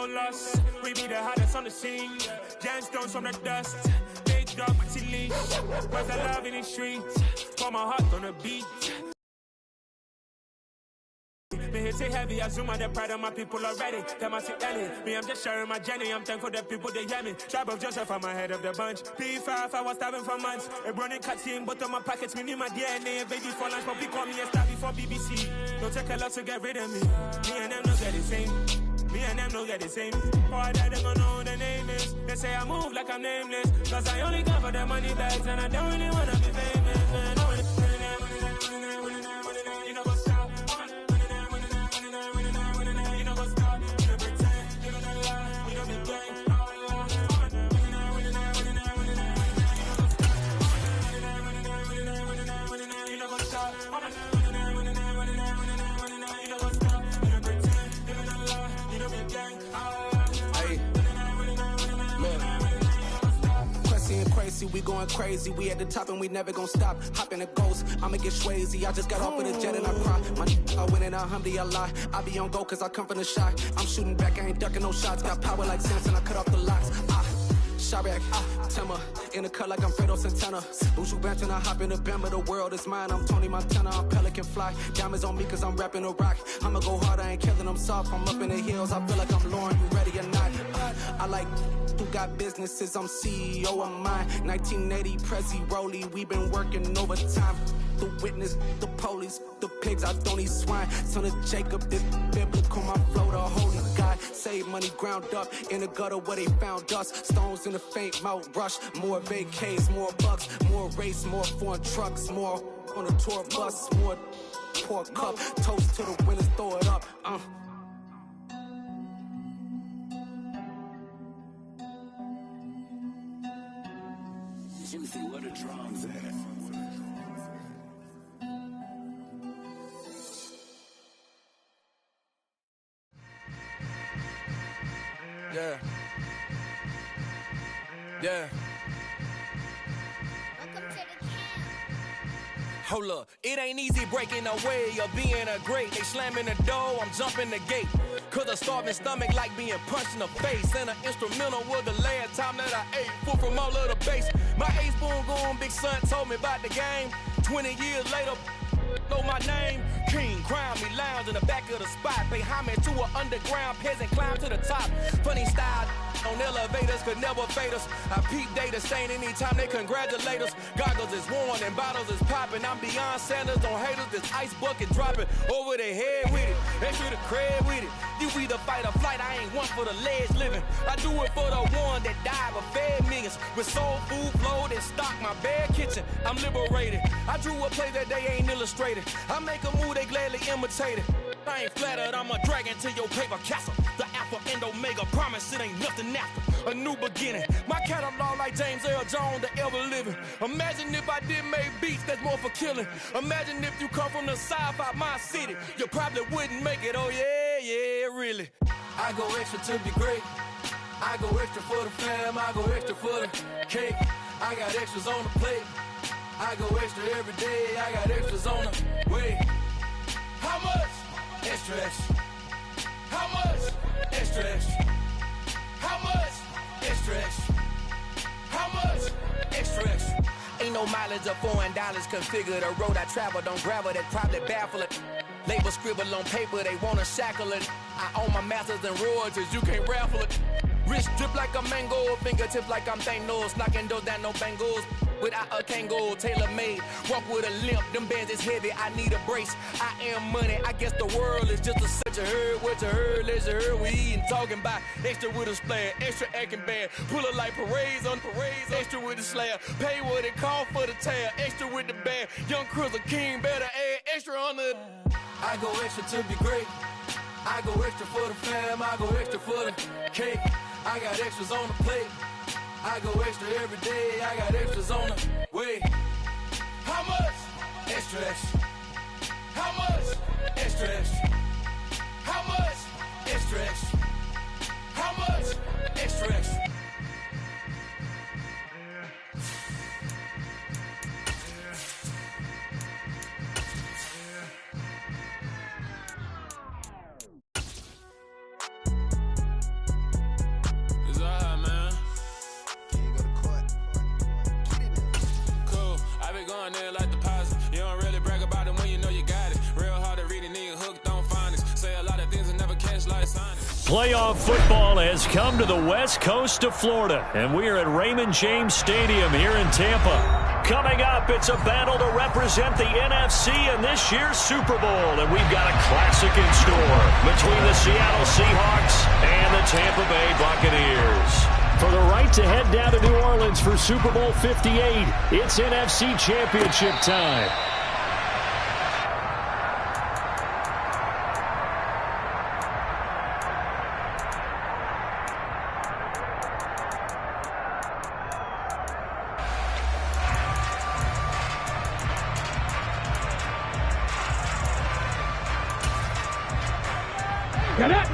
no loss. We be the hottest on the scene. Gemstones from the dust. Big dog, pretty leash. Where's the love in the streets? Pour my heart on the beat. Me hit it heavy, I zoom on the pride of my people already. Them I see Ellie, me I'm just sharing my journey. I'm thankful the people they hear me. Tribe of Joseph, I'm ahead of the bunch. P5, I was starving for months. A running cutscene, but on my pockets, me need my DNA. Baby for lunch, but call me a star before BBC. Don't take a lot to get rid of me. Me and them no get the same. Me and them no get the same. Boy, that they gonna know who the name is. They say I move like I'm nameless. Cause I only come for the money bags and I don't really wanna be famous, man. We going crazy, we at the top and we never gonna stop. Hop in a ghost, I'ma get swayzy. I just got off with a jet and I cry. My I win and I humdy a lot. I be on go cause I come from the shot. I'm shooting back, I ain't ducking no shots. Got power like Samson, I cut off the locks. Sharek, Timmer, in the cut like I'm Fredo Santana. Bushu Banton, I hop in the Bama, the world is mine. I'm Tony Montana, I'm Pelican Fly. Diamonds on me cause I'm rapping a rock. I'ma go hard, I ain't killing them soft. I'm up in the hills, I feel like I'm Lauren, you ready or not? I like who got businesses, I'm CEO of mine. 1980 Prezi Rolly, we been working overtime. The witness, the police, the pigs, I don't eat swine. Son of Jacob, this biblical, my flow, the holy God. Save money ground up in the gutter where they found us. Stones in the faint mouth rush. More vacays, more bucks, more race, more foreign trucks, more on a tour bus, more pour cup. Toast to the winners, throw it up. Juicy, where the drums at? Yeah. Yeah. Hold up, it ain't easy breaking away or being a great. They slamming the door, I'm jumping the gate. Cause a starving stomach like being punched in the face. And an instrumental was the last time that I ate. Full from all of the bass. My ace boom goon, big son told me about the game. 20 years later, know my name. King, crown me, lounge in the back of the spot. Pay homage to an underground peasant, climb to the top. Funny style on elevators could never fade us. I peep data stain anytime they congratulate us. Goggles is worn and bottles is popping. I'm beyond Sanders on haters, this ice bucket dropping over their head with it. They should have cred with it. You either fight or flight, I ain't one for the ledge living. I do it for the one that died but fed millions. With soul food flowed and stocked my bare kitchen. I'm liberated. I drew a play that they ain't illustrated. I make a move, they gladly imitate it. I ain't flattered, I'm a dragon to your paper castle. The Alpha and Omega, promise it ain't nothing after. A new beginning. My catalog like James Earl Jones, the ever living. Imagine if I did make beats that's more for killing. Imagine if you come from the south out my city. You probably wouldn't make it, oh yeah, yeah, really. I go extra to be great. I go extra for the fam, I go extra for the cake. I got extras on the plate. I go extra every day, I got extras on the way. How much? Extra, extra. How much? Extra, extra. How much? Extra, extra. How much? Extra, extra. Ain't no mileage of $4 configure the road I travel. Don't gravel, that probably baffle it. Label scribble on paper, they wanna shackle it. I own my masters and royalties, you can't raffle it. Wrist drip like a mango, fingertips like I'm Thanos. Knocking those down, no bangles. Without a Kango, tailor-made. Walk with a limp, them bands is heavy, I need a brace. I am money, I guess the world is just a such a herd. What you heard, let you heard, we eating, talking about. Extra with a splash, extra acting bad. Pull it like parades on parades, extra with the slab. Pay what it call for the tab, extra with the bag. Young Cruiser King, better add extra on the... I go extra to be great. I go extra for the fam, I go extra for the cake. I got extras on the plate. I go extra every day, I got extras on the way. How much? Extra, extra. How much? Extra, extra. How much? Extra, extra. How much? Extra, extra. Playoff football has come to the west coast of Florida, and we are at Raymond James Stadium here in Tampa. Coming up, it's a battle to represent the NFC in this year's Super Bowl, and we've got a classic in store between the Seattle Seahawks and the Tampa Bay Buccaneers. For the right to head down to New Orleans for Super Bowl 58, it's NFC Championship time. Get it!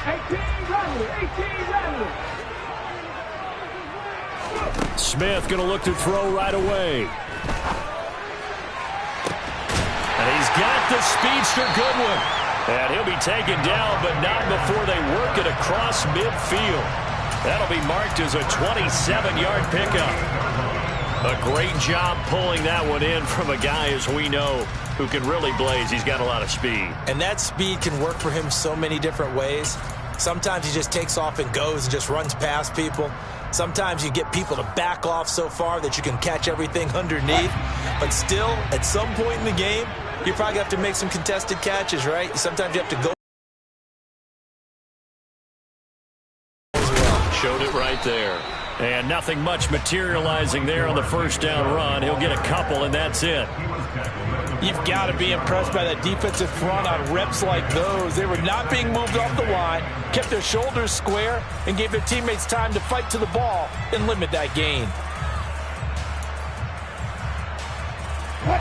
18 ready! 18 ready! Smith going to look to throw right away. And he's got the speedster Goodwin. And he'll be taken down, but not before they work it across midfield. That'll be marked as a 27-yard pickup. A great job pulling that one in from a guy, as we know, who can really blaze. He's got a lot of speed. And that speed can work for him so many different ways. Sometimes he just takes off and goes and just runs past people. Sometimes you get people to back off so far that you can catch everything underneath. But still, at some point in the game, you probably have to make some contested catches, right? Sometimes you have to go. Showed it right there. And nothing much materializing there on the first down run. He'll get a couple, and that's it. You've got to be impressed by that defensive front on reps like those. They were not being moved off the line, kept their shoulders square, and gave their teammates time to fight to the ball and limit that gain.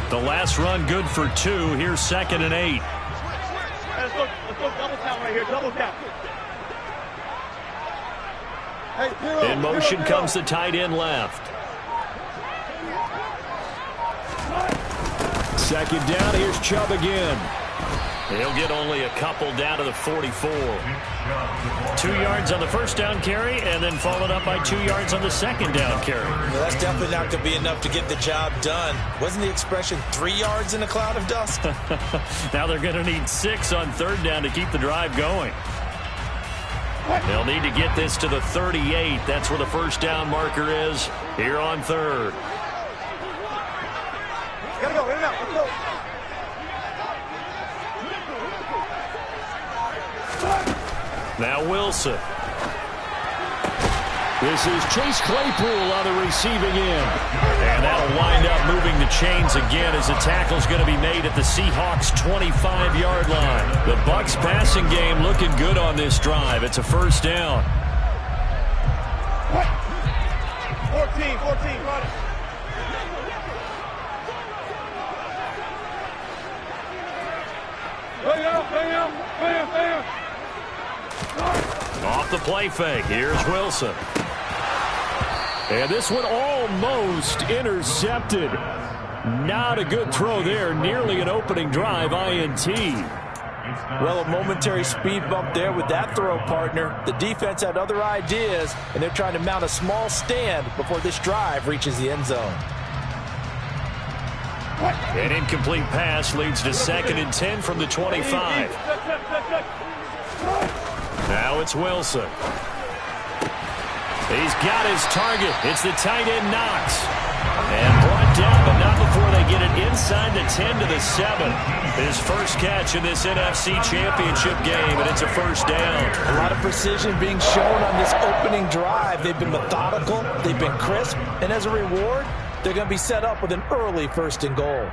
The last run good for 2. Here's 2nd and 8. Let's go double count right here, double count. In motion comes the tight end left. 2nd down, here's Chubb again. He'll get only a couple down to the 44. 2 yards on the first down carry, and then followed up by 2 yards on the second down carry. Well, that's definitely not going to be enough to get the job done. Wasn't the expression 3 yards in a cloud of dust? Now they're going to need 6 on 3rd down to keep the drive going. They'll need to get this to the 38. That's where the first down marker is here on 3rd. Gotta go, in and out, let's go. Now Wilson. This is Chase Claypool on the receiving end. And that'll wind up moving the chains again as the tackle's going to be made at the Seahawks' 25-yard line. The Bucs passing game looking good on this drive. It's a first down. 14, run it. Bam. Off the play fake. Here's Wilson. And this one almost intercepted. Not a good throw there. Nearly an opening drive INT. Well, a momentary speed bump there with that throw, partner. The defense had other ideas, and they're trying to mount a small stand before this drive reaches the end zone. An incomplete pass leads to 2nd and 10 from the 25. Now it's Wilson. He's got his target. It's the tight end Knox. And brought down, but not before they get it inside the 10 to the 7. His first catch in this NFC Championship game, and it's a first down. A lot of precision being shown on this opening drive. They've been methodical, they've been crisp, and as a reward, they're going to be set up with an early 1st and goal.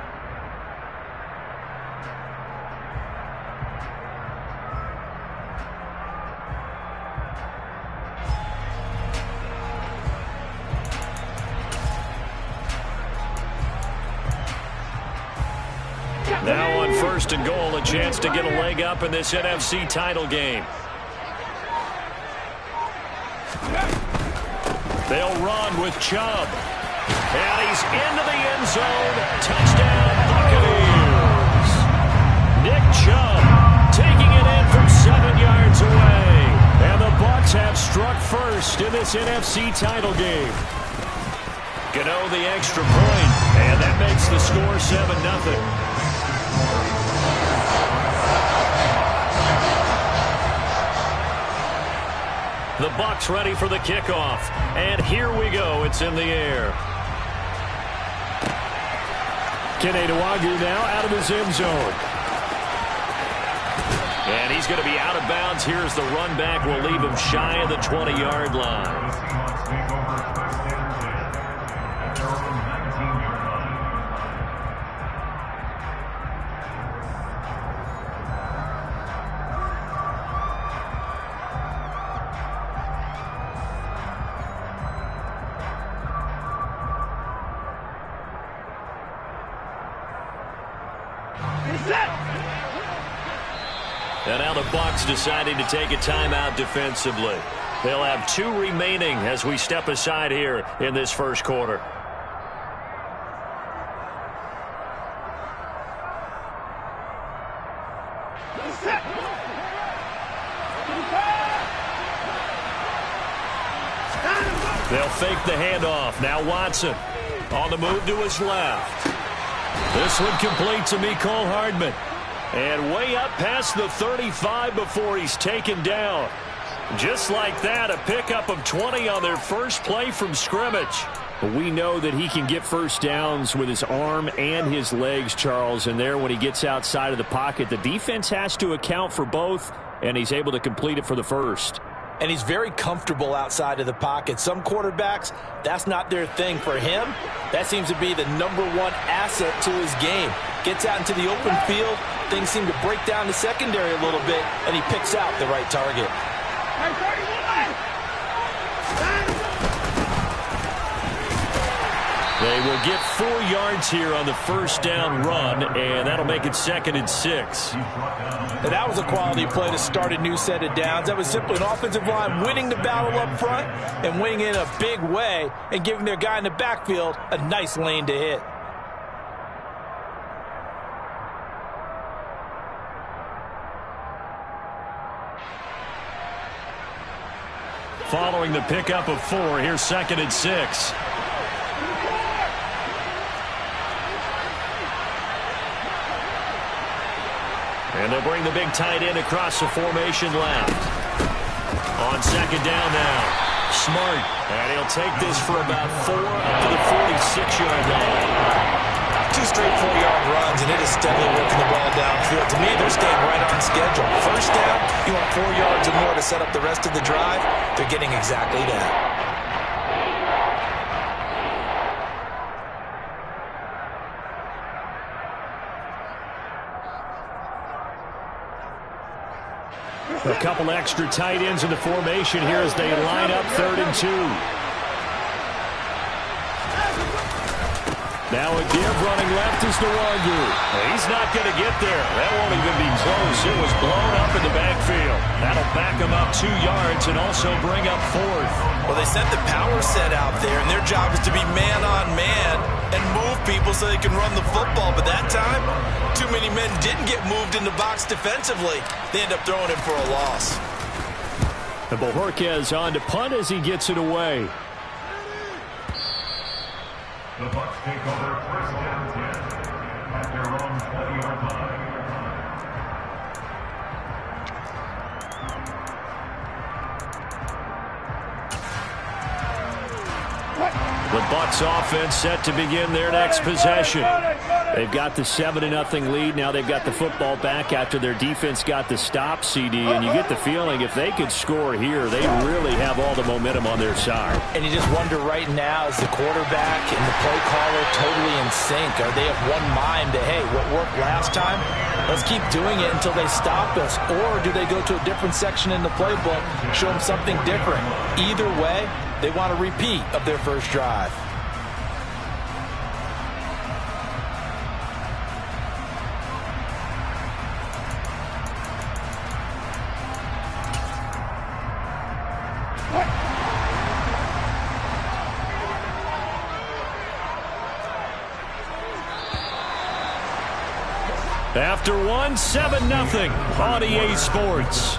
Now on 1st and goal, a chance to get a leg up in this NFC title game. They'll run with Chubb. And he's into the end zone. Touchdown, Buccaneers. Nick Chubb taking it in from 7 yards away. And the Bucs have struck first in this NFC title game. Gano the extra point, and that makes the score 7-0. The Bucs ready for the kickoff. And here we go. It's in the air. Kene Nwangwu now out of his end zone. And he's going to be out of bounds. Here's the run back. We'll leave him shy of the 20-yard line. And now the Bucs deciding to take a timeout defensively. They'll have 2 remaining as we step aside here in this first quarter. They'll fake the handoff. Now Watson on the move to his left. This one complete to Mecole Hardman. And way up past the 35 before he's taken down. Just like that, a pickup of 20 on their first play from scrimmage. We know that he can get first downs with his arm and his legs, Charles. And there, when he gets outside of the pocket, the defense has to account for both, and he's able to complete it for the first. And he's very comfortable outside of the pocket. Some quarterbacks, that's not their thing. For him, that seems to be the #1 asset to his game. Gets out into the open field, things seem to break down the secondary a little bit, and he picks out the right target. They will get 4 yards here on the first down run, and that'll make it 2nd and 6. And that was a quality play to start a new set of downs. That was simply an offensive line winning the battle up front and winning in a big way and giving their guy in the backfield a nice lane to hit. Following the pickup of 4, here's 2nd and 6. And they'll bring the big tight end across the formation left. On 2nd down now. Smart. And he'll take this for about 4 up to the 46-yard line. 2 straight 4-yard runs, and it is steadily working the ball downfield. To me, they're staying right on schedule. First down, you want 4 yards or more to set up the rest of the drive. They're getting exactly that. A couple extra tight ends in the formation here as they line up 3rd and 2. Now a give running left is Nwangwu. He's not going to get there. That won't even be close. It was blown up in the backfield. That'll back him up 2 yards and also bring up 4th. Well, they sent the power set out there, and their job is to be man-on-man and move people so they can run the football. But that time, too many men didn't get moved in the box defensively. They end up throwing him for a loss. And Bojorquez on to punt as he gets it away. The Bucs take over 1st down 10 at their own 20-yard line. The Bucs offense set to begin their next possession. They've got the 7-0 lead. Now they've got the football back after their defense got the stop, CD. And you get the feeling if they could score here, they really have all the momentum on their side. And you just wonder right now, is the quarterback and the play caller totally in sync? Are they of one mind to, hey, what worked last time? Let's keep doing it until they stop us. Or do they go to a different section in the playbook, show them something different? Either way, they want a repeat of their first drive. After 7-0 on EA Sports.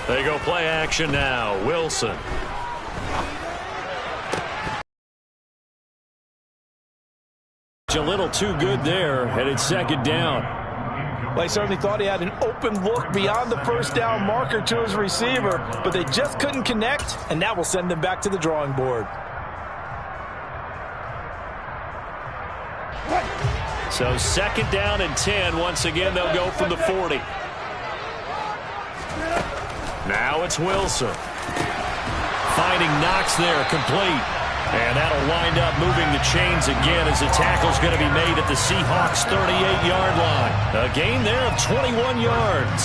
They go play action now. Wilson. A little too good there, and it's second down. Well, he certainly thought he had an open look beyond the first down marker to his receiver, but they just couldn't connect, and that will send them back to the drawing board. So second down and 10. Once again, they'll go from the 40. Now it's Wilson. Finding Knox there, complete. And that'll wind up moving the chains again as the tackle's going to be made at the Seahawks' 38-yard line. A gain there of 21 yards.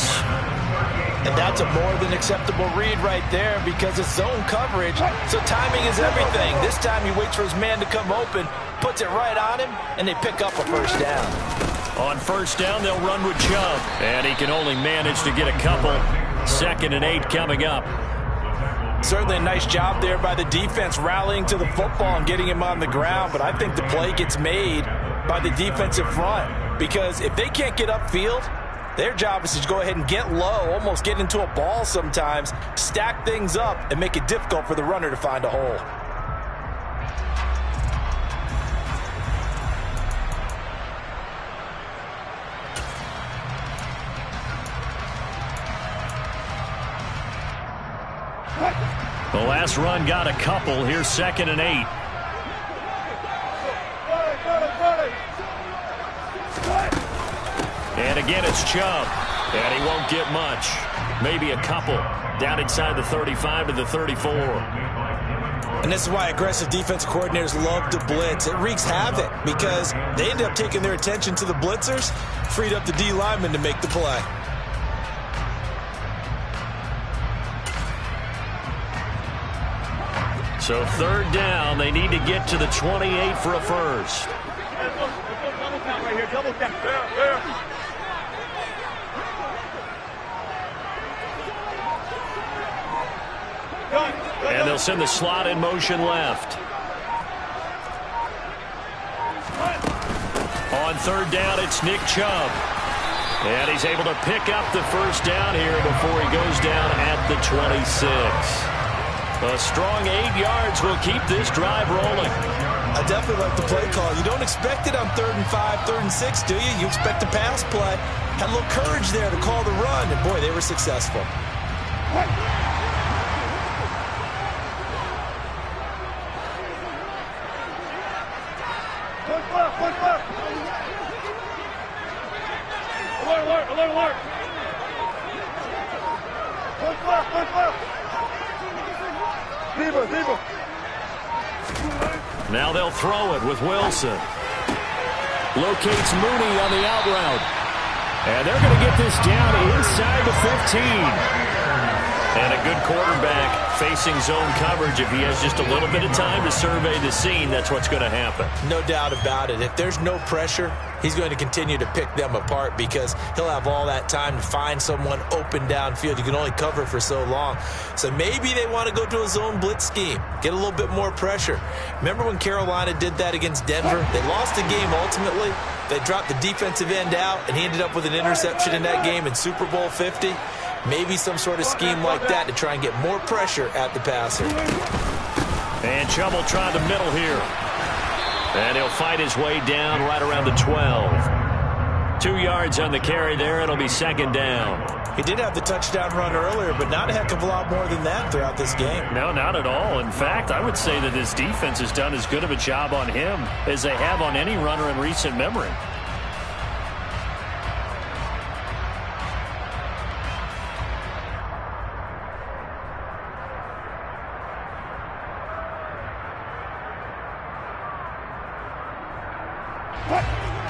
And that's a more than acceptable read right there because it's zone coverage, so timing is everything. This time he waits for his man to come open, puts it right on him, and they pick up a first down. On first down, they'll run with Chubb. And he can only manage to get a couple. 2nd and 8 coming up. Certainly a nice job there by the defense rallying to the football and getting him on the ground, but I think the play gets made by the defensive front because if they can't get upfield, their job is to go ahead and get low, almost get into a ball sometimes, stack things up, and make it difficult for the runner to find a hole. The last run got a couple. Here's 2nd and 8. And again, it's Chubb. And he won't get much. Maybe a couple. Down inside the 35 to the 34. And this is why aggressive defensive coordinators love to blitz. It wreaks havoc because they end up taking their attention to the blitzers, freed up the D lineman to make the play. So 3rd down, they need to get to the 28 for a first. And they'll send the slot in motion left. On 3rd down, it's Nick Chubb. And he's able to pick up the first down here before he goes down at the 26. A strong 8 yards will keep this drive rolling. I definitely like the play call. You don't expect it on 3rd and 5, 3rd and 6, do you? You expect a pass play. Had a little courage there to call the run, and boy, they were successful. Alert. Now they'll throw it with Wilson. Locates Mooney on the out route. And they're going to get this down inside the 15. And a good quarterback facing zone coverage. If he has just a little bit of time to survey the scene, that's what's going to happen. No doubt about it. If there's no pressure, he's going to continue to pick them apart because he'll have all that time to find someone open downfield. You can only cover for so long. So maybe they want to go to a zone blitz scheme, get a little bit more pressure. Remember when Carolina did that against Denver? They lost the game ultimately. They dropped the defensive end out, and he ended up with an interception in that game in Super Bowl 50. Maybe some sort of scheme like that to try and get more pressure at the passer. And Chubb will try the middle here. And he'll fight his way down right around the 12. 2 yards on the carry there. It'll be 2nd down. He did have the touchdown run earlier, but not a heck of a lot more than that throughout this game. No, not at all. In fact, I would say that this defense has done as good of a job on him as they have on any runner in recent memory.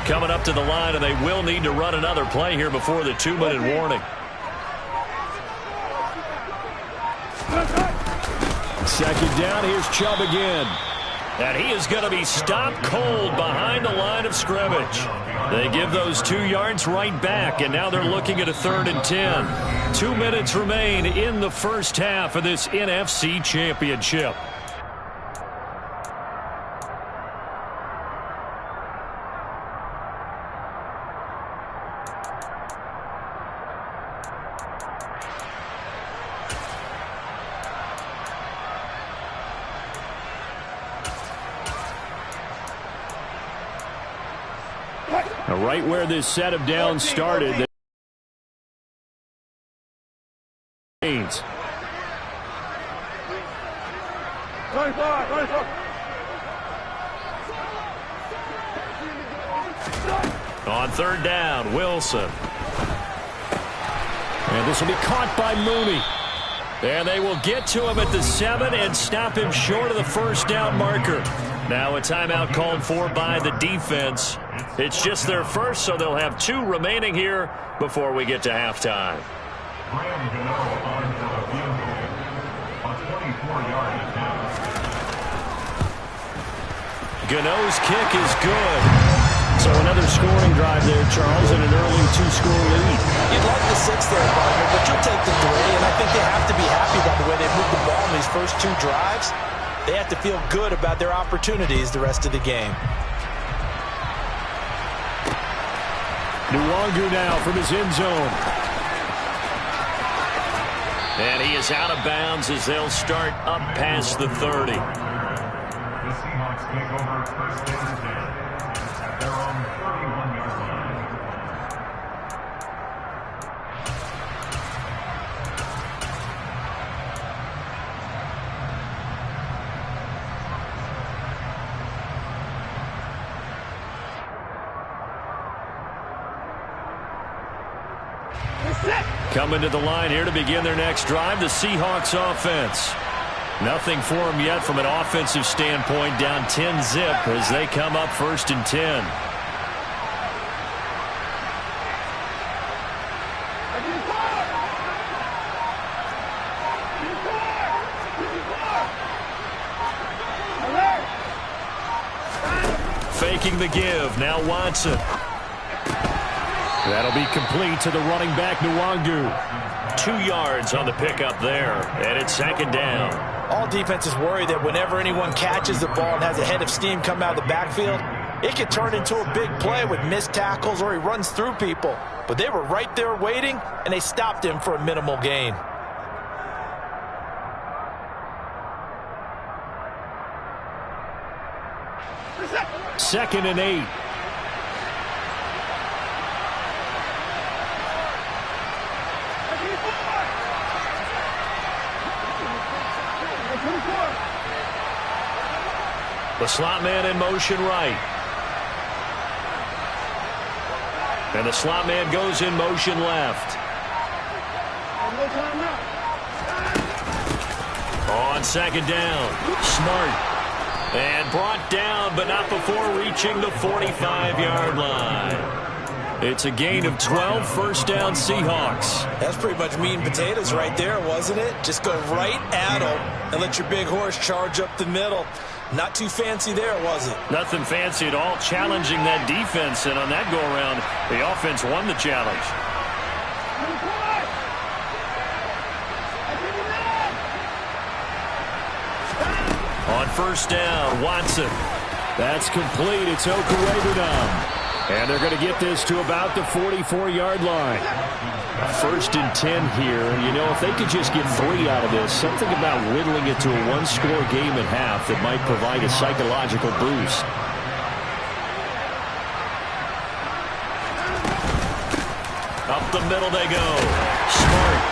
Coming up to the line, and they will need to run another play here before the 2-minute warning. Second down, here's Chubb again. And he is going to be stopped cold behind the line of scrimmage. They give those 2 yards right back, and now they're looking at a 3rd and 10. 2 minutes remain in the first half of this NFC Championship. Right where this set of downs started. On third down, Wilson. And this will be caught by Mooney. And they will get to him at the 7 and stop him short of the first down marker. Now a timeout called for by the defense. It's just their first, so they'll have 2 remaining here before we get to halftime. Graham Gano on for the field goal. A 24-yard attempt. Gano's kick is good. So another scoring drive there, Charles, and an early 2-score lead. You'd like the 6 there, partner, but you'll take the 3, and I think they have to be happy about the way they moved the ball in these first 2 drives. They have to feel good about their opportunities the rest of the game. Nwangu now from his end zone. And he is out of bounds as they'll start up past the 30. The Seahawks take over first and 10. They're on 31-yard line. Coming to the line here to begin their next drive, the Seahawks offense. Nothing for them yet from an offensive standpoint, down 10-zip as they come up first and 10. Faking the give, now Watson. That'll be complete to the running back, Nwangu. 2 yards on the pickup there, and it's second down. All defenses worry that whenever anyone catches the ball and has a head of steam come out of the backfield, it can turn into a big play with missed tackles or he runs through people. But they were right there waiting, and they stopped him for a minimal gain. Second and 8. The slot man in motion right. And the slot man goes in motion left. On second down, Smart. And brought down, but not before reaching the 45-yard line. It's a gain of 12, first down Seahawks. That's pretty much meat and potatoes right there, wasn't it? Just go right at them and let your big horse charge up the middle. Not too fancy there, was it? Nothing fancy at all, challenging that defense, and on that go-around, the offense won the challenge. On first down, Watson. That's complete. It's Okwuegbunam. And they're going to get this to about the 44-yard line. First and 10 here. You know, if they could just get 3 out of this, something about whittling it to a 1-score game at half that might provide a psychological boost. Up the middle they go. Smart.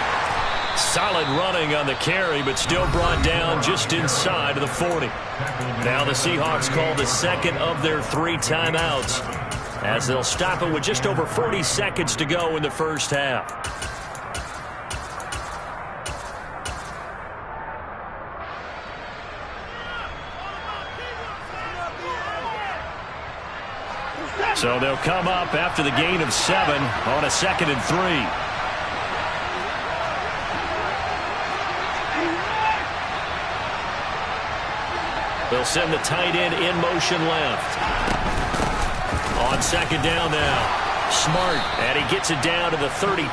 Solid running on the carry, but still brought down just inside of the 40. Now the Seahawks call the second of their 3 timeouts, as they'll stop it with just over 40 seconds to go in the first half. So they'll come up after the gain of 7 on a second and 3. They'll send the tight end in motion left. On second down now, Smart, and he gets it down to the 32.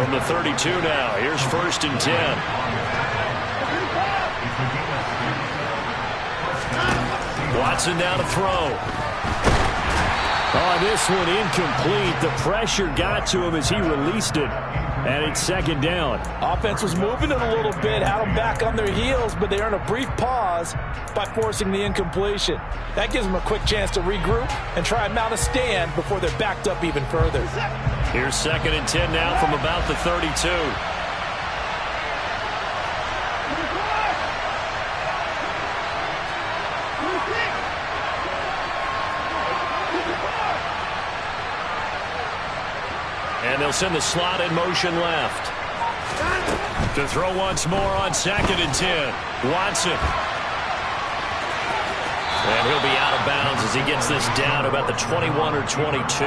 From the 32 now, here's first and 10. Watson down to throw. Oh, this one incomplete. The pressure got to him as he released it. And it's second down. Offense was moving it a little bit, had them back on their heels, but they earned a brief pause by forcing the incompletion. That gives them a quick chance to regroup and try and mount a stand before they're backed up even further. Here's second and 10 now from about the 32. And they'll send the slot in motion left. To throw once more on second and 10. Watson. And he'll be out of bounds as he gets this down to about the 21 or 22.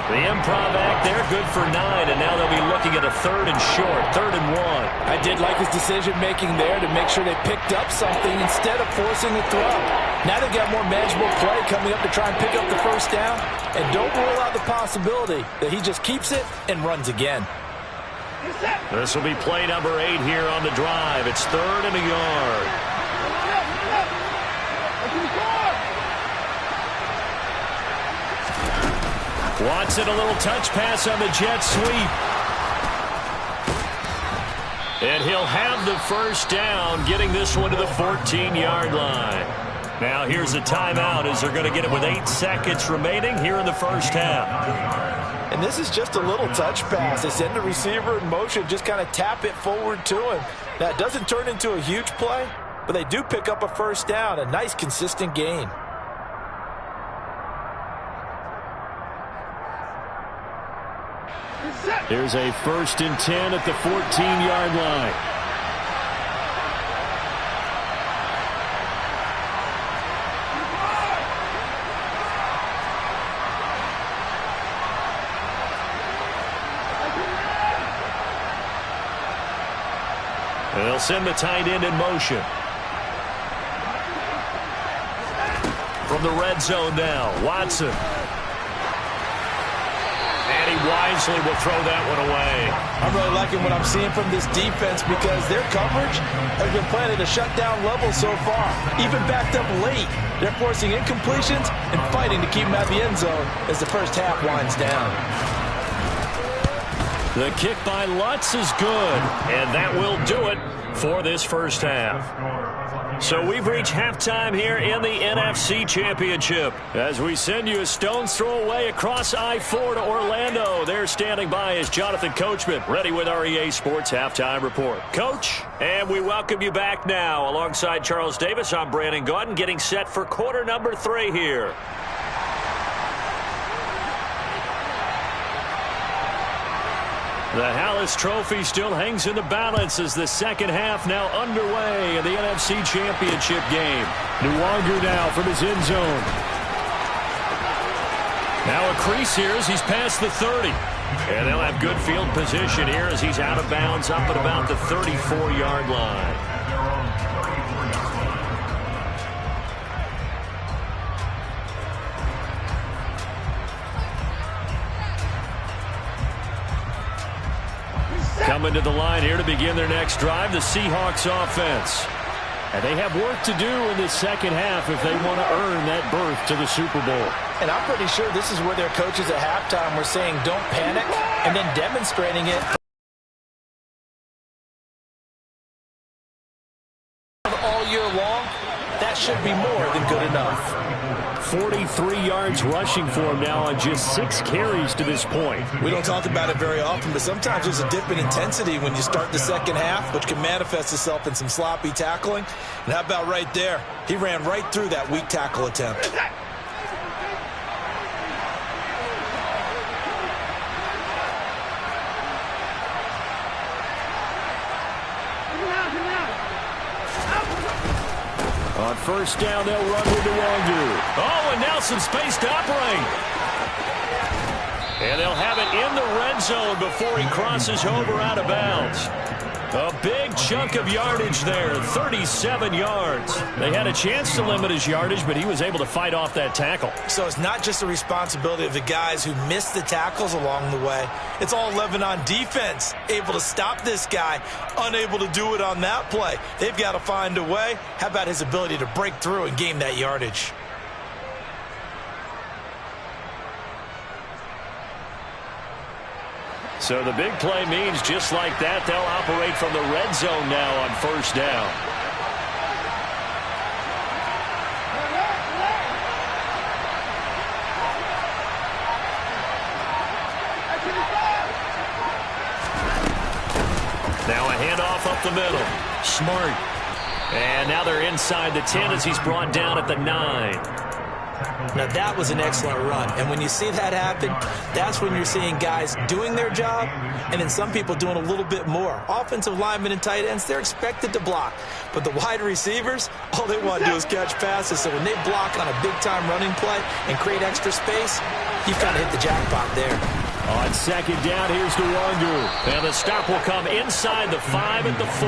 The improv act there, good for 9, and now they'll be looking at a third and short, 3rd and 1. I did like his decision-making there to make sure they picked up something instead of forcing the throw. Now they've got more manageable play coming up to try and pick up the first down, and don't rule out the possibility that he just keeps it and runs again. This will be play number 8 here on the drive. It's 3rd and a yard. Watson, a little touch pass on the jet sweep. And he'll have the first down, getting this one to the 14-yard line. Now here's a timeout as they're going to get it with 8 seconds remaining here in the first half. And this is just a little touch pass. They send the receiver in motion, just kind of tap it forward to him. Now, it doesn't turn into a huge play, but they do pick up a first down, a nice, consistent gain. Here's a 1st and 10 at the 14-yard line. They'll send the tight end in motion. From the red zone now, Watson. And he wisely will throw that one away. I'm really liking what I'm seeing from this defense because their coverage has been playing at a shutdown level so far. Even backed up late, they're forcing incompletions and fighting to keep them out of the end zone as the first half winds down. The kick by Lutz is good, and that will do it for this first half. So we've reached halftime here in the NFC Championship. As we send you a stone's throw away across I-4 to Orlando. There standing by is Jonathan Coachman, ready with our EA Sports Halftime Report. Coach, and we welcome you back now. Alongside Charles Davis, I'm Brandon Gaudin, getting set for quarter number 3 here. The Hallis Trophy still hangs in the balance as the second half now underway in the NFC Championship game. Nwangu now from his end zone. Now a crease here as he's past the 30. And they'll have good field position here as he's out of bounds up at about the 34-yard line. Coming to the line here to begin their next drive, the Seahawks offense. And they have work to do in the second half if they want to earn that berth to the Super Bowl. And I'm pretty sure this is where their coaches at halftime were saying don't panic and then demonstrating it all year long. That should be more than good enough. 43 yards rushing for him now on just 6 carries to this point. We don't talk about it very often, but sometimes there's a dip in intensity when you start the second half, which can manifest itself in some sloppy tackling. And how about right there? He ran right through that weak tackle attempt. On first down, they'll run with Nwangu. Oh, and now some space to operate. And they'll have it in the red zone before he crosses over out of bounds. A big chunk of yardage there, 37 yards. They had a chance to limit his yardage, but he was able to fight off that tackle. So it's not just the responsibility of the guys who missed the tackles along the way. It's all 11 on defense, able to stop this guy, unable to do it on that play. They've got to find a way. How about his ability to break through and gain that yardage? So the big play means just like that, they'll operate from the red zone now on first down. Now a handoff up the middle. Smart. And now they're inside the 10 as he's brought down at the 9. Now, that was an excellent run. And when you see that happen, that's when you're seeing guys doing their job and then some people doing a little bit more. Offensive linemen and tight ends, they're expected to block. But the wide receivers, all they want to do is catch passes. So when they block on a big-time running play and create extra space, you kind of hit the jackpot there. On second down, here's Nwangu. And the stop will come inside the 5 at the 4.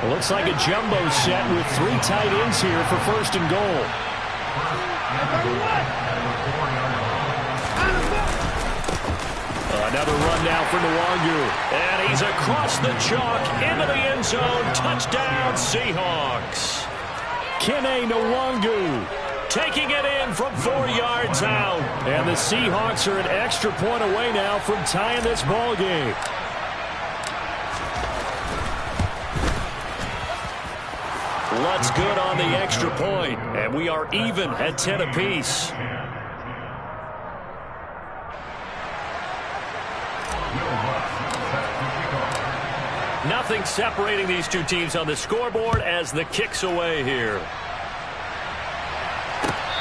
It looks like a jumbo set with 3 tight ends here for first and goal. Another run now for Nwangu. And he's across the chalk into the end zone. Touchdown, Seahawks. Kene Nwangu taking it in from 4 yards out. And the Seahawks are an extra point away now from tying this ball game. Lutz good on the extra point, and we are even at 10 apiece. Nothing separating these two teams on the scoreboard as the kick's away here.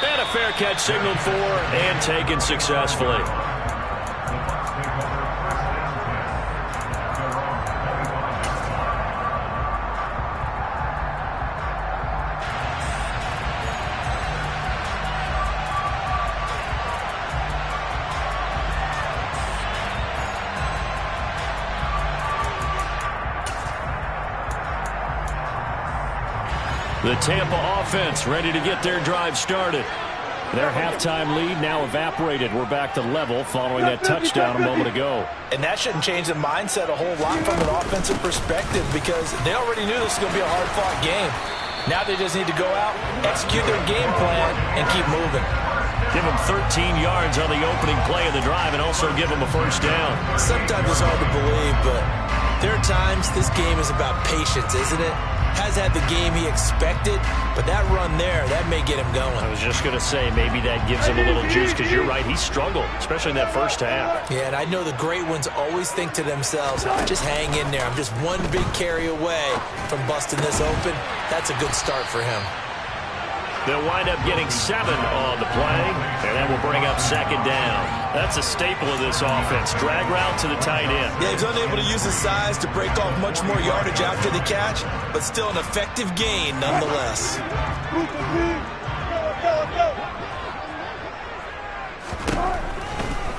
And a fair catch signaled for and taken successfully. The Tampa offense ready to get their drive started. Their halftime lead now evaporated. We're back to level following that touchdown a moment ago. And that shouldn't change the mindset a whole lot from an offensive perspective because they already knew this was going to be a hard-fought game. Now they just need to go out, execute their game plan, and keep moving. Give them 13 yards on the opening play of the drive and also give them a first down. Sometimes it's hard to believe, but there are times this game is about patience, isn't it? Has had the game he expected, but that run there, that may get him going. I was just going to say, maybe that gives him a little juice because you're right, he struggled, especially in that first half. Yeah, and I know the great ones always think to themselves, just hang in there. I'm just one big carry away from busting this open. That's a good start for him. They'll wind up getting 7 on the play, and that will bring up second down. That's a staple of this offense. Drag route to the tight end. Yeah, he's unable to use his size to break off much more yardage after the catch, but still an effective gain nonetheless.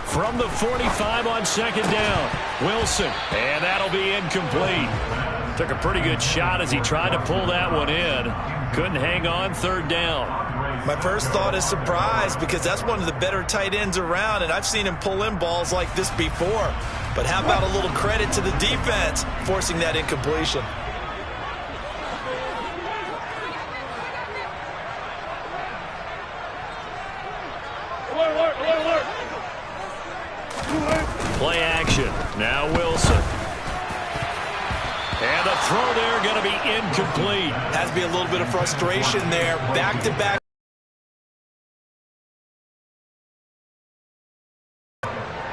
From the 45 on second down, Wilson, and that'll be incomplete. Took a pretty good shot as he tried to pull that one in. Couldn't hang on, third down. My first thought is surprise because that's one of the better tight ends around, and I've seen him pull in balls like this before. But how about a little credit to the defense forcing that incompletion? Play action. Now Wilson. And the throw there going to be incomplete. Has to be a little bit of frustration there. Back-to-back.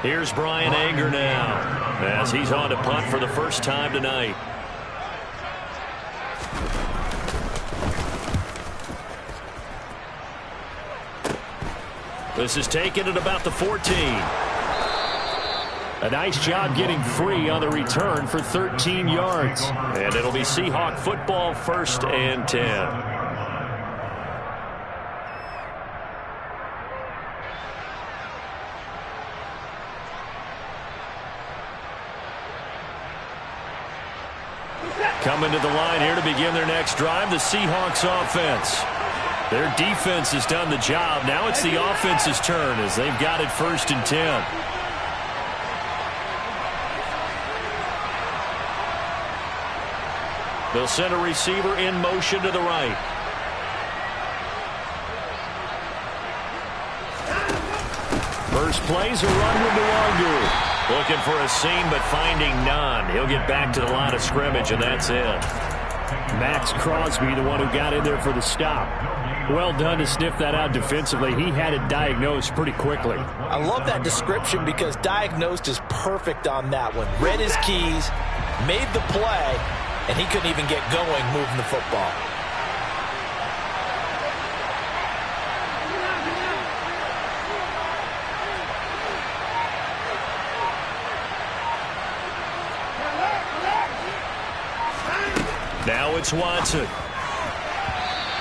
Here's Brian Anger now as he's on to punt for the first time tonight. This is taken at about the 14. A nice job getting free on the return for 13 yards. And it'll be Seahawk football, 1st and 10. Coming to the line here to begin their next drive, the Seahawks offense. Their defense has done the job. Now it's the offense's turn as they've got it 1st and 10. They'll send a receiver in motion to the right. First play's a run with Nwangu. Looking for a seam, but finding none. He'll get back to the line of scrimmage, and that's it. Max Crosby, the one who got in there for the stop. Well done to sniff that out defensively. He had it diagnosed pretty quickly. I love that description because diagnosed is perfect on that one. Read his keys, made the play, and he couldn't even get going moving the football. Now it's Watson.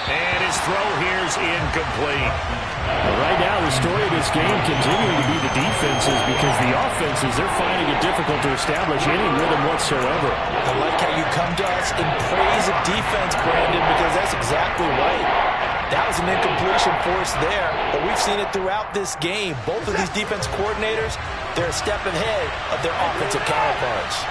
And his throw here is incomplete. Right now, the story of this game continuing to be the defenses because the offenses, they're finding it difficult to establish any rhythm whatsoever. I like how you come to us in praise of defense, Brandon, because that's exactly right. That was an incompletion force there, but we've seen it throughout this game. Both of these defense coordinators, they're a step ahead of their offensive counterparts.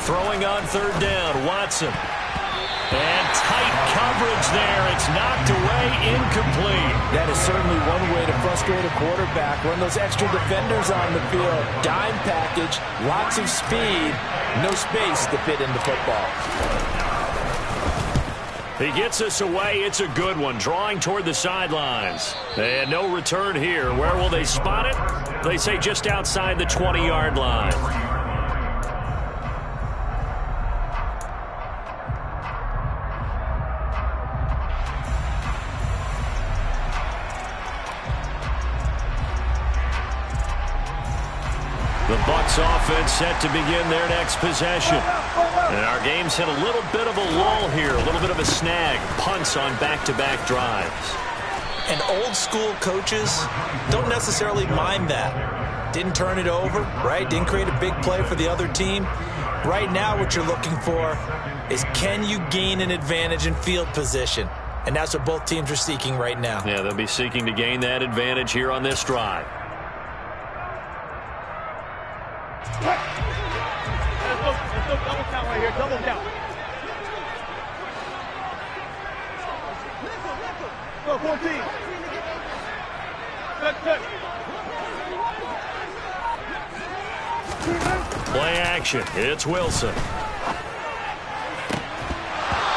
Throwing on third down, Watson. And tight coverage there. It's knocked away, incomplete. That is certainly one way to frustrate a quarterback. Run those extra defenders on the field. Dime package, lots of speed, no space to fit into football. He gets us away. It's a good one. Drawing toward the sidelines. And no return here. Where will they spot it? They say just outside the 20-yard line. The Bucs offense set to begin their next possession. And our game's hit a little bit of a lull here, a little bit of a snag. Punts on back-to-back drives. And old school coaches don't necessarily mind that. Didn't turn it over, right? Didn't create a big play for the other team. Right now what you're looking for is can you gain an advantage in field position? And that's what both teams are seeking right now. Yeah, they'll be seeking to gain that advantage here on this drive. Let's go double count right here. Double count. Go 14. Good. Play action. It's Wilson.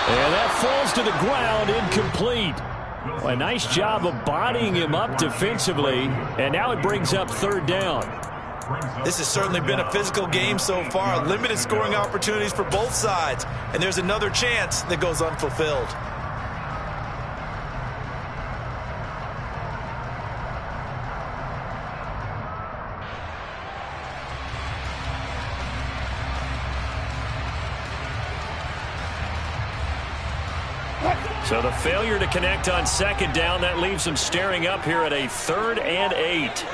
And that falls to the ground, incomplete. Well, a nice job of bodying him up defensively, and now it brings up third down. This has certainly been a physical game so far. Limited scoring opportunities for both sides. And there's another chance that goes unfulfilled. So the failure to connect on second down, that leaves them staring up here at a 3rd and 8.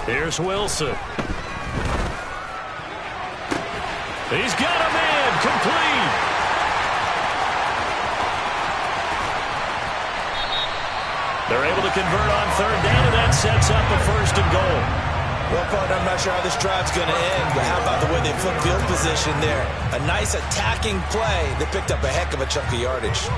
Here's Wilson. He's got a man, complete. They're able to convert on third down, and that sets up a 1st and goal. Well, partner, I'm not sure how this drive's going to end, but how about the way they flip field position there? A nice attacking play. They picked up a heck of a chunk of yardage.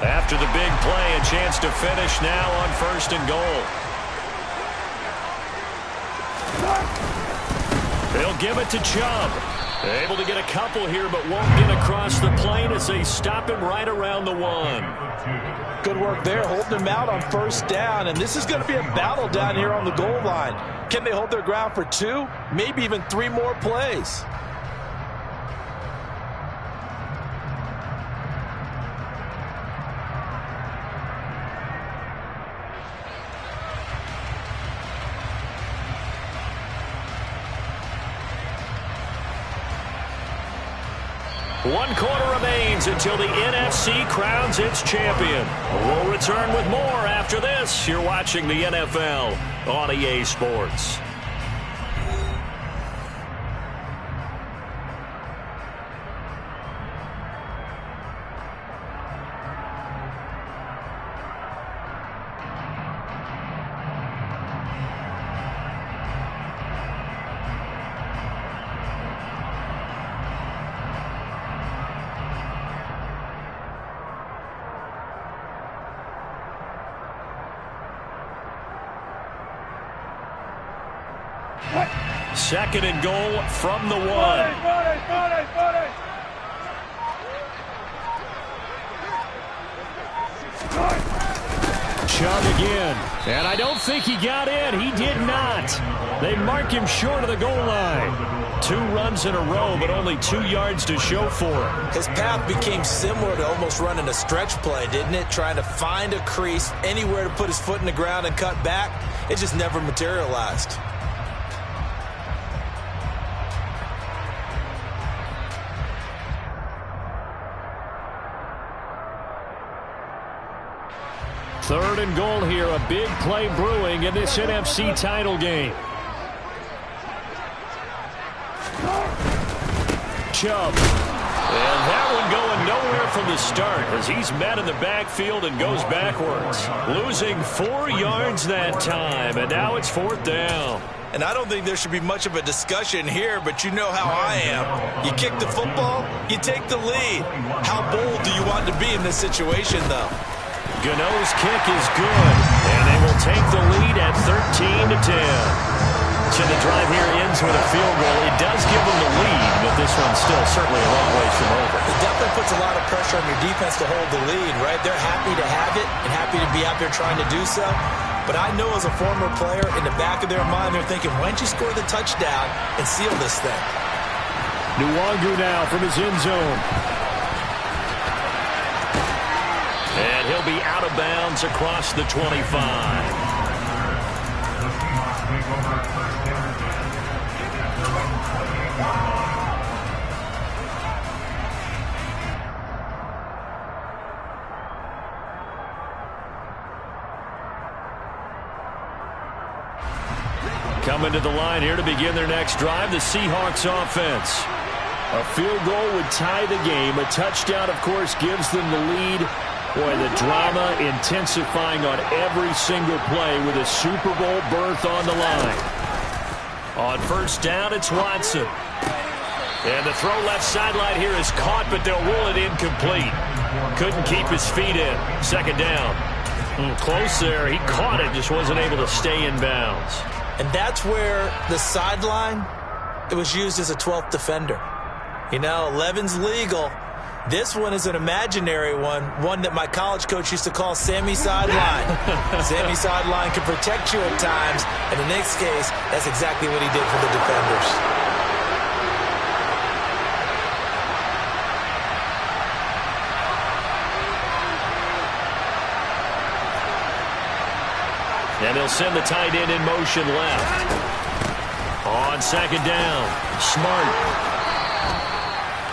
After the big play, a chance to finish now on 1st and goal. They'll give it to Chubb. Able to get a couple here, but won't get across the plane as they stop him right around the 1. Good work there, holding him out on 1st down, and this is going to be a battle down here on the goal line. Can they hold their ground for 2, maybe even 3 more plays? 1 quarter remains until the NFC crowns its champion. We'll return with more after this. You're watching the NFL on EA Sports. Second and goal from the 1. Chubb again. And I don't think he got in. He did not. They mark him short of the goal line. 2 runs in a row, but only 2 yards to show for it. His path became similar to almost running a stretch play, didn't it? Trying to find a crease, anywhere to put his foot in the ground and cut back. It just never materialized. Third and goal here. A big play brewing in this NFC title game. Chubb. And that one going nowhere from the start as he's met in the backfield and goes backwards. Losing 4 yards that time, and now it's 4th down. And I don't think there should be much of a discussion here, but you know how I am. You kick the football, you take the lead. How bold do you want to be in this situation, though? Gano's kick is good, and they will take the lead at 13-10. So the drive here ends with a field goal. It does give them the lead, but this one's still certainly a long ways from over. It definitely puts a lot of pressure on your defense to hold the lead, right? They're happy to have it and happy to be out there trying to do so. But I know as a former player, in the back of their mind, they're thinking, why don't you score the touchdown and seal this thing? Nwangu now from his end zone. And he'll be out of bounds across the 25. Coming to the line here to begin their next drive, the Seahawks offense. A field goal would tie the game. A touchdown, of course, gives them the lead. Boy, the drama intensifying on every single play with a Super Bowl berth on the line. On first down, it's Watson. And the throw left sideline here is caught, but they'll rule it incomplete. Couldn't keep his feet in. Second down. Close there. He caught it, just wasn't able to stay in bounds. And that's where the sideline, it was used as a 12th defender. You know, 11's legal. This one is an imaginary one that my college coach used to call Sammy Sideline. Sammy Sideline can protect you at times, and in this case, that's exactly what he did for the defenders. And they'll send the tight end in motion left. On second down, Smart.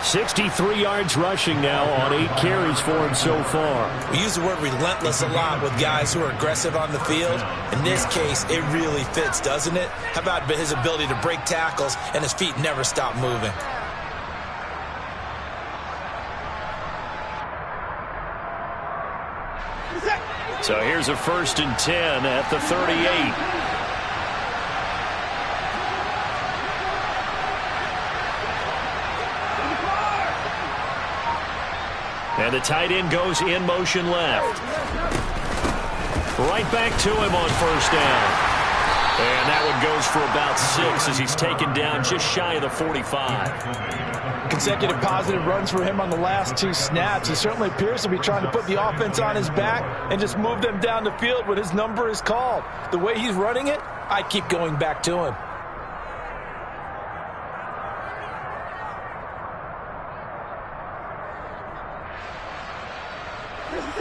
63 yards rushing now on 8 carries for him so far. We use the word relentless a lot with guys who are aggressive on the field. In this case, it really fits, doesn't it? How about his ability to break tackles and his feet never stop moving? So here's a 1st and 10 at the 38. And the tight end goes in motion left. Right back to him on first down. And that one goes for about 6 as he's taken down just shy of the 45. Consecutive positive runs for him on the last 2 snaps. He certainly appears to be trying to put the offense on his back and just move them down the field when his number is called. The way he's running it, I keep going back to him.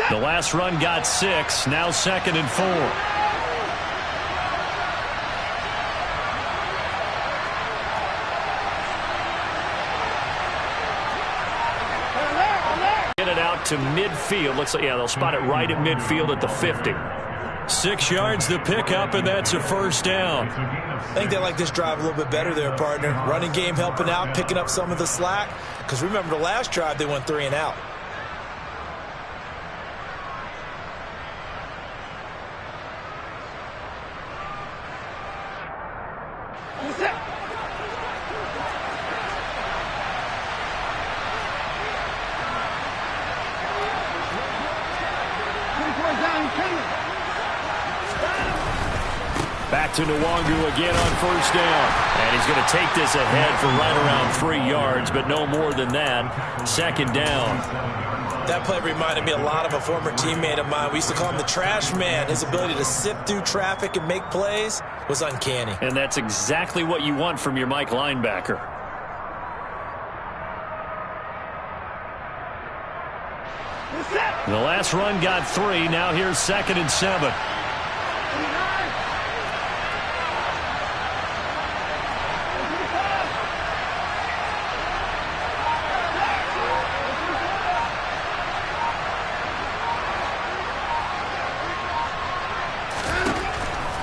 The last run got 6, now 2nd and 4. to midfield. Looks like, yeah, they'll spot it right at midfield at the 50. 6 yards to pick up, and that's a first down. I think they like this drive a little bit better there, partner. Running game helping out, picking up some of the slack. Because remember the last drive, they went 3 and out. Back to Nwangu again on first down. And he's going to take this ahead for right around 3 yards, but no more than that. Second down. That play reminded me a lot of a former teammate of mine. We used to call him the trash man. His ability to sift through traffic and make plays was uncanny. And that's exactly what you want from your Mike linebacker. The last run got 3. Now here's 2nd and 7.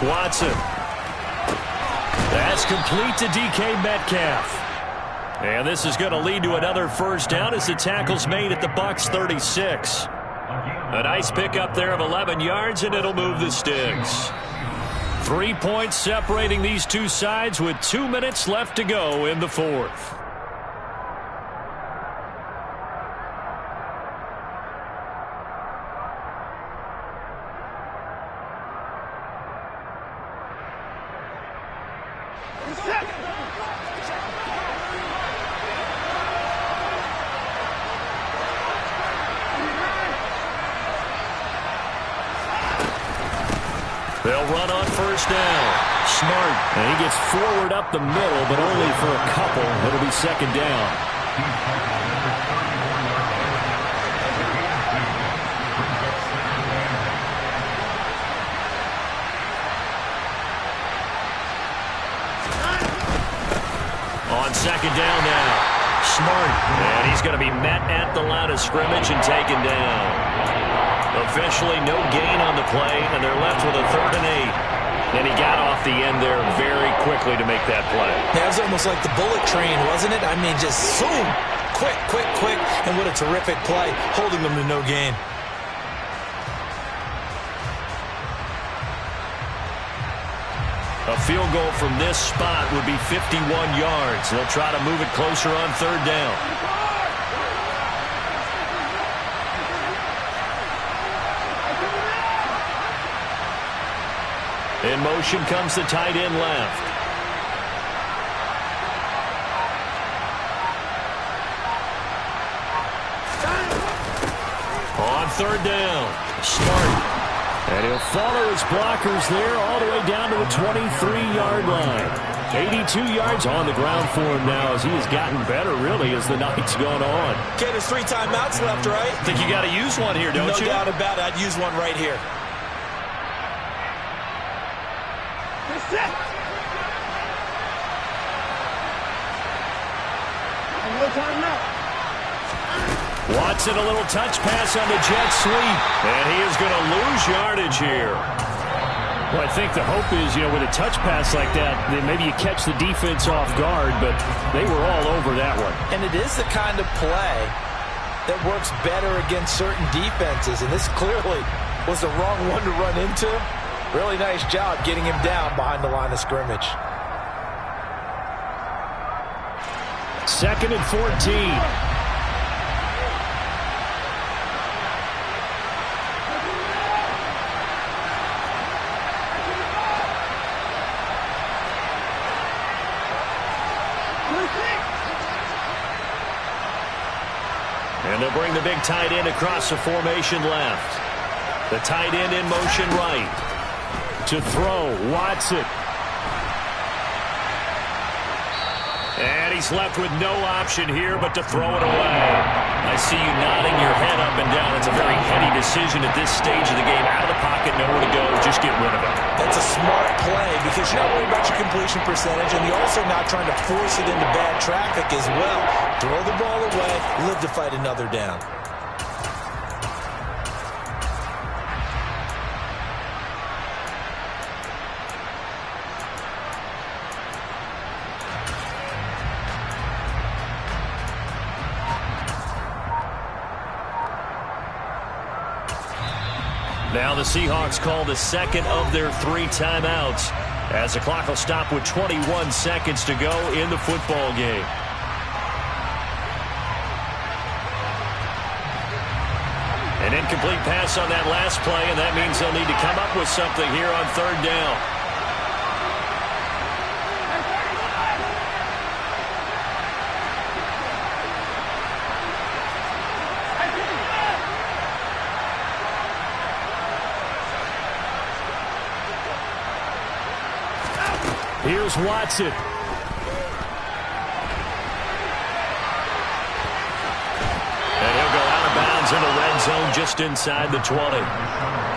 Watson. That's complete to DK Metcalf. And this is going to lead to another first down as the tackle's made at the Bucs 36. A nice pickup there of 11 yards, and it'll move the sticks. 3 points separating these two sides with 2 minutes left to go in the fourth. They'll run on first down. Smart. And he gets forward up the middle, but only for a couple. It'll be second down. On second down now. Smart. And he's going to be met at the line of scrimmage and taken down. Officially no gain on the play, and they're left with a 3rd and 8. And he got off the end there very quickly to make that play. That was almost like the bullet train, wasn't it? I mean, just zoom. Quick, quick, quick. And what a terrific play, holding them to no gain. A field goal from this spot would be 51 yards. They'll try to move it closer on 3rd down. In motion comes the tight end left. On 3rd down, Smart. And he'll follow his blockers there all the way down to the 23-yard line. 82 yards on the ground for him now as he has gotten better, really, as the night's gone on. Okay, there's 3 timeouts left, right? I think you got to use one here, don't you? No doubt about it. I'd use one right here. Watson, a little touch pass on the jet sweep. And he is going to lose yardage here. Well, I think the hope is, with a touch pass like that, then maybe you catch the defense off guard, but they were all over that one. And it is the kind of play that works better against certain defenses, and this clearly was the wrong one to run into. Really nice job getting him down behind the line of scrimmage. 2nd and 14. And they'll bring the big tight end across the formation left. The tight end in motion right. To throw, Watson. And he's left with no option here but to throw it away. I see you nodding your head up and down. It's a very heady decision at this stage of the game. Out of the pocket, nowhere to go. Just get rid of it. That's a smart play because you're not worried about your completion percentage, and you're also not trying to force it into bad traffic as well. Throw the ball away, live to fight another down. Now the Seahawks call the second of their 3 timeouts as the clock will stop with 21 seconds to go in the football game. An incomplete pass on that last play, and that means they'll need to come up with something here on 3rd down. Here's Watson. And he'll go out of bounds in the red zone just inside the 20.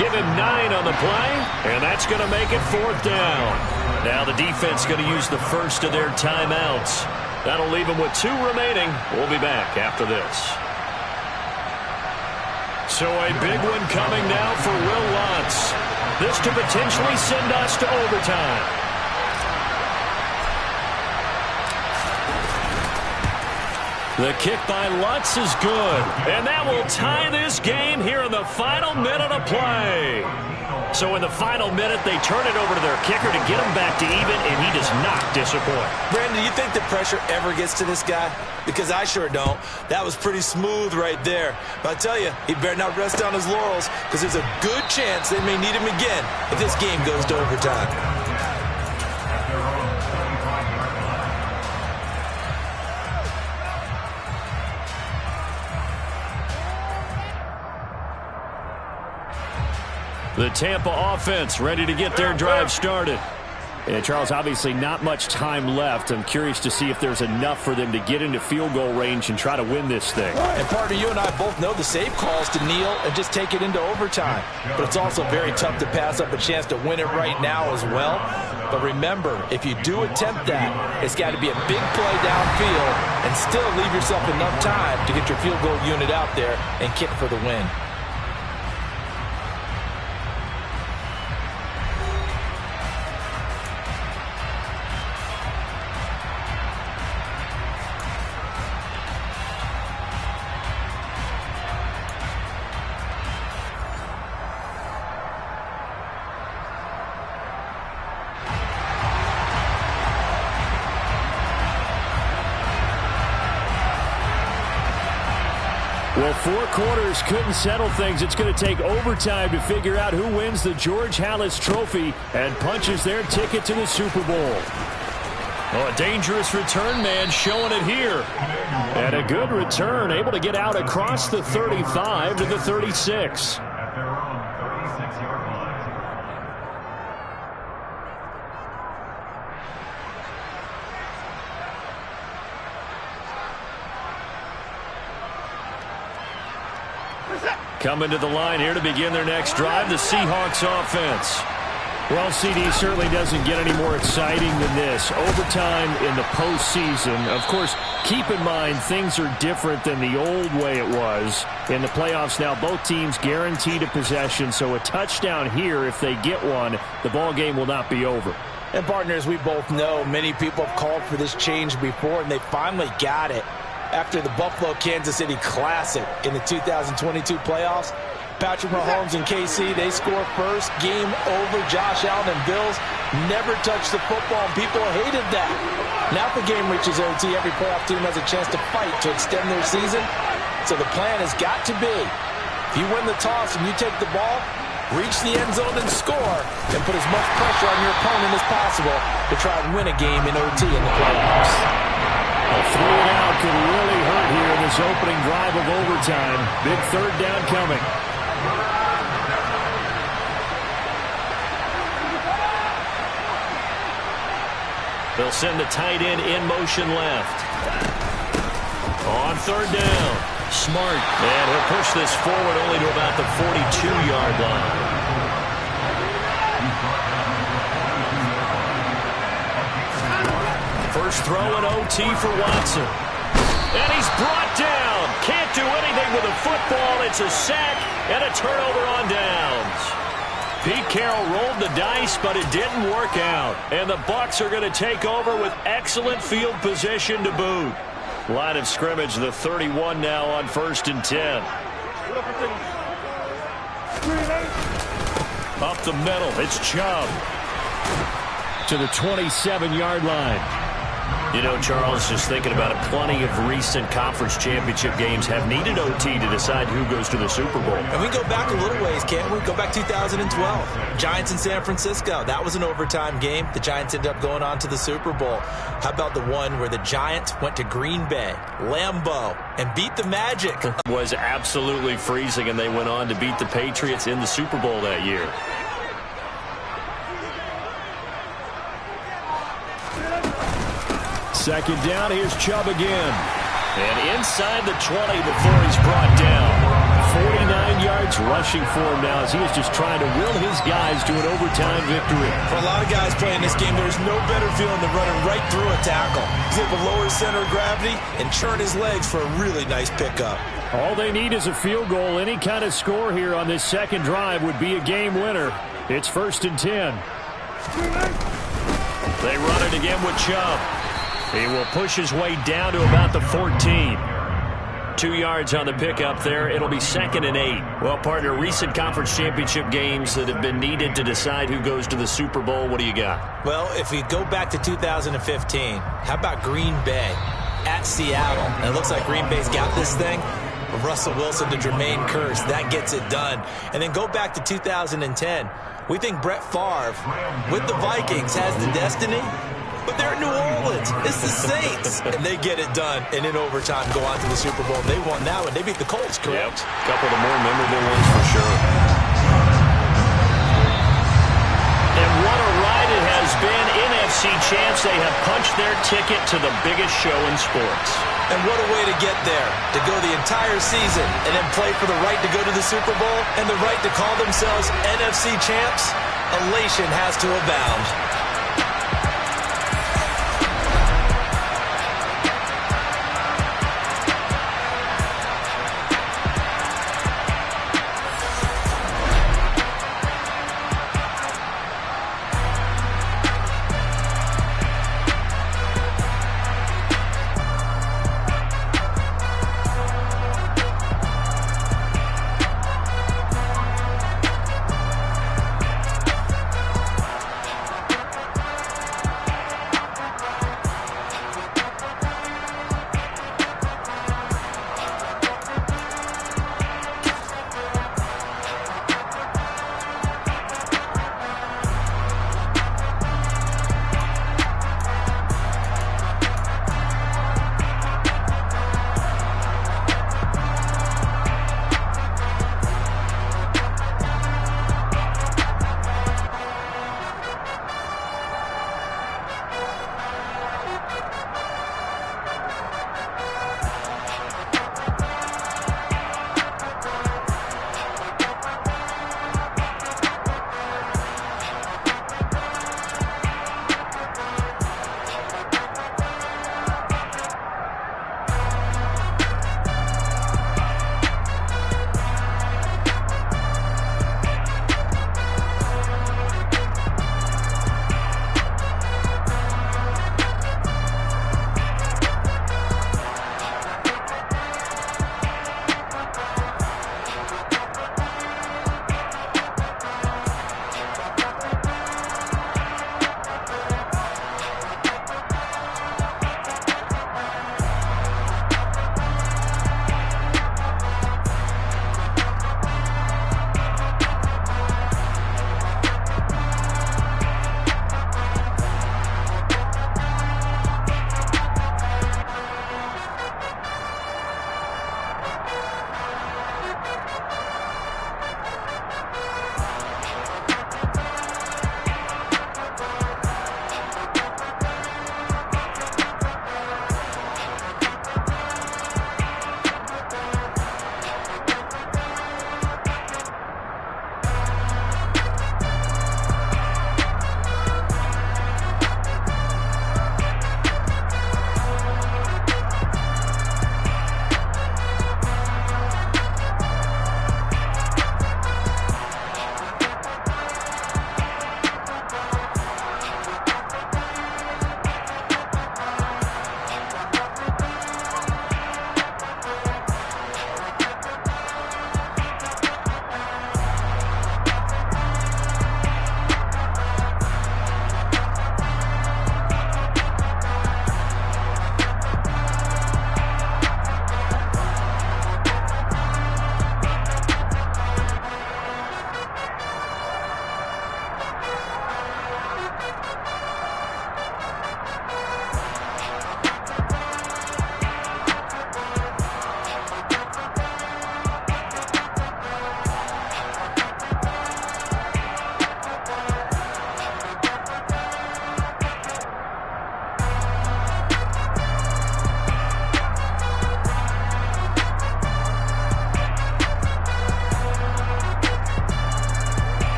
Give him 9 on the play, and that's going to make it 4th down. Now the defense going to use the first of their timeouts. That'll leave them with 2 remaining. We'll be back after this. So a big one coming now for Will Lutz. This to potentially send us to overtime. The kick by Lutz is good, and that will tie this game here in the final minute of play. So in the final minute, they turn it over to their kicker to get him back to even, and he does not disappoint. Brandon, do you think the pressure ever gets to this guy? Because I sure don't. That was pretty smooth right there. But I tell you, he better not rest on his laurels, because there's a good chance they may need him again if this game goes to overtime. The Tampa offense ready to get their drive started. And Charles, obviously not much time left. I'm curious to see if there's enough for them to get into field goal range and try to win this thing. And partner, you and I both know the safe calls to kneel and just take it into overtime. But it's also very tough to pass up a chance to win it right now as well. But remember, if you do attempt that, it's got to be a big play downfield and still leave yourself enough time to get your field goal unit out there and kick for the win. Well, 4 quarters couldn't settle things. It's going to take overtime to figure out who wins the George Halas Trophy and punches their ticket to the Super Bowl. Oh, a dangerous return man showing it here. And a good return, able to get out across the 35 to the 36. At their own 36-yard line. Coming to the line here to begin their next drive, the Seahawks offense. Well, CD certainly doesn't get any more exciting than this. Overtime in the postseason. Of course, keep in mind things are different than the old way it was. In the playoffs now, both teams guaranteed a possession, so a touchdown here, if they get one, the ball game will not be over. And partners, we both know many people have called for this change before, and they finally got it. After the Buffalo-Kansas City Classic in the 2022 playoffs, Patrick Mahomes and KC, they score first, game over. Josh Allen and Bills never touched the football, and people hated that. Now if the game reaches OT, every playoff team has a chance to fight to extend their season. So the plan has got to be, if you win the toss and you take the ball, reach the end zone and score, and put as much pressure on your opponent as possible to try and win a game in OT in the playoffs. A 3-and-out could really hurt here in this opening drive of overtime. Big 3rd down coming. They'll send the tight end in motion left. On 3rd down, Smart. And he'll push this forward only to about the 42-yard line. First throw at OT for Watson. And he's brought down. Can't do anything with the football. It's a sack and a turnover on downs. Pete Carroll rolled the dice, but it didn't work out. And the Bucs are going to take over with excellent field position to boot. Line of scrimmage, the 31 now on 1st and 10. Up the middle, it's Chubb to the 27-yard line. You know, Charles, just thinking about it, plenty of recent conference championship games have needed OT to decide who goes to the Super Bowl. And we go back a little ways, can't we? Go back 2012. Giants in San Francisco. That was an overtime game. The Giants ended up going on to the Super Bowl. How about the one where the Giants went to Green Bay, Lambeau, and beat the Magic? It was absolutely freezing, and they went on to beat the Patriots in the Super Bowl that year. Second down, here's Chubb again. And inside the 20 before he's brought down. 49 yards rushing for him now as he is just trying to will his guys to an overtime victory. For a lot of guys playing this game, there's no better feeling than running right through a tackle. He's able to lower his center of gravity and churn his legs for a really nice pickup. All they need is a field goal. Any kind of score here on this second drive would be a game winner. It's 1st and 10. They run it again with Chubb. He will push his way down to about the 14. 2 yards on the pickup there. It'll be 2nd and 8. Well, partner, recent conference championship games that have been needed to decide who goes to the Super Bowl. What do you got? Well, if we go back to 2015, how about Green Bay at Seattle? And it looks like Green Bay's got this thing. Russell Wilson to Jermaine Kearse. That gets it done. And then go back to 2010. We think Brett Favre with the Vikings has the destiny. But they're in New Orleans. It's the Saints. And they get it done. And in overtime, go on to the Super Bowl. They won that one. They beat the Colts, correct? Yep. A couple of the more memorable ones for sure. And what a ride it has been. NFC champs, they have punched their ticket to the biggest show in sports. And what a way to get there. To go the entire season and then play for the right to go to the Super Bowl and the right to call themselves NFC champs. Elation has to abound.